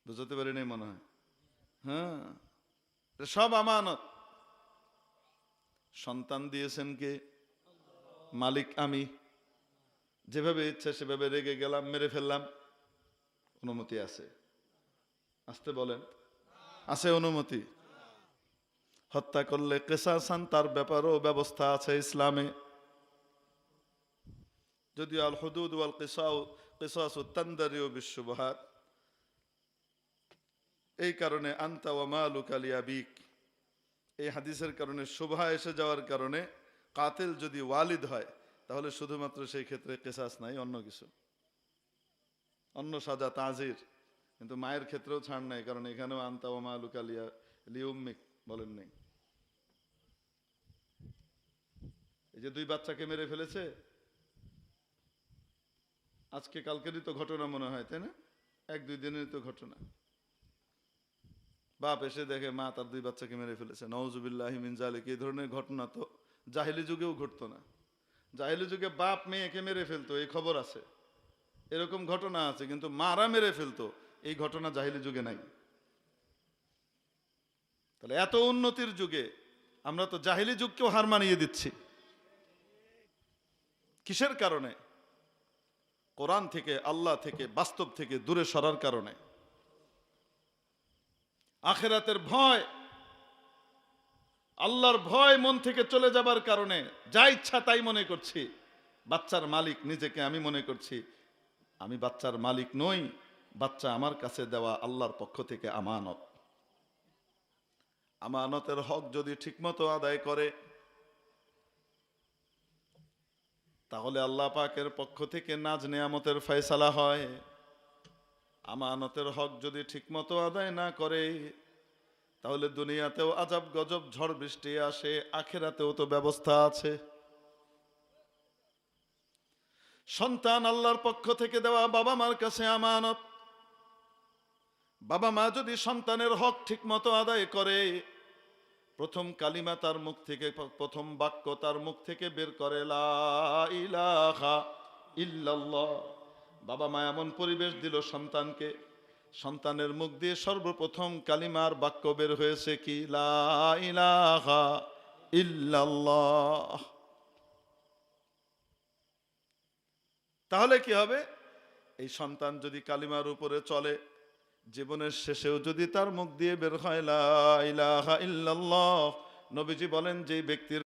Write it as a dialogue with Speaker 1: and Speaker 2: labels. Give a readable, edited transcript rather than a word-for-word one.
Speaker 1: বুঝতে পারি নাই মনে হয়। হ্যাঁ, সব আমানত। সন্তান দিয়েছেন কে? মালিক আমি। যেভাবে ইচ্ছা সেভাবে রেগে গেলাম, মেরে ফেললাম, অনুমতি আছে? আসতে বলেন, আছে অনুমতি? হত্যা করলে কিসাসান, তার ব্যাপারেও ব্যবস্থা আছে ইসলামে। যদিও আল হুদুদ ওয়াল কিসাসু তানদারিউ বিশুবহাত, এই কারণে আনতা ওয়া মালুকা লিআবিক, এই হাদিসের কারণে শুভহা এসে যাওয়ার কারণে কাতিল যদি ওয়ালিদ হয় তাহলে শুধুমাত্র সেই ক্ষেত্রে কিসাস নাই, অন্য কিছু, অন্য সাজা তাজির। কিন্তু মায়ের ক্ষেত্রেও ছাড় নাই, কারণ এখানেও আনতা ওয়া মালুকা লিউম্মিক বলেন নাই। এই যে দুই বাচ্চাকে মেরে ফেলেছে, আজকে কালকেরই তো ঘটনা মনে হয়, তাই না? এক দুই দিনের তো ঘটনা। বাপ এসে দেখে মা তার দুই বাচ্চাকে মেরে ফেলেছে, নাউজুবিল্লাহি মিন যালিক। এই ধরনের ঘটনা তো জাহিলি যুগেও ঘটতো না। জাহিলি যুগে বাপ মেয়েকে মেরে ফেলতো, এই খবর আছে, এরকম ঘটনা আছে, কিন্তু মারা মেরে ফেলতো, এই ঘটনা জাহিলি যুগে নাই। তাহলে এত উন্নতির যুগে আমরা তো জাহিলি যুগকেও হার মানিয়ে দিচ্ছি। কিসের কারণে? কোরআন থেকে, আল্লাহ থেকে, বাস্তব থেকে দূরে সরার কারণে। আখিরাতের ভয়, আল্লাহর ভয় মন থেকে চলে যাবার কারণে যা ইচ্ছা তাই মনে করছি। বাচ্চার মালিক নিজেকে আমি মনে করছি, আমি বাচ্চার মালিক নই, বাচ্চা আমার কাছে দেওয়া আল্লাহর পক্ষ থেকে আমানত। আমানতের হক যদি ঠিকমতো আদায় করে তাহলে আল্লাহ পাকের পক্ষ থেকে নাজ নেয়ামতের ফয়সালা হয়। আমানতের হক যদি ঠিকমতো আদায় না করে তাহলে দুনিয়াতেও আজাব গজব ঝড় বৃষ্টি আসে, আখিরাতেও তো ব্যবস্থা আছে। সন্তান আল্লাহর পক্ষ থেকে দেওয়া বাবা মার কাছে আমানত। বাবা মা যদি সন্তানের হক ঠিকমতো আদায় করে, প্রথম কালিমা তার মুখ থেকে, প্রথম বাক্য তার মুখ থেকে বের করে লা ইলাহা ইল্লাল্লাহ। বাবা মা এমন পরিবেশ দিল সন্তানকে, সন্তানের মুখ দিয়ে সর্বপ্রথম কালিমার বাক্য বের হয়েছে কি? লা ইলাহা ইল্লাল্লাহ। তাহলে কি হবে? এই সন্তান যদি কালিমার উপরে চলে, জীবনের শেষেও যদি তার মুখ দিয়ে বের হয় লা ইলাহা ইল্লাল্লাহ, নবীজি বলেন যে ব্যক্তির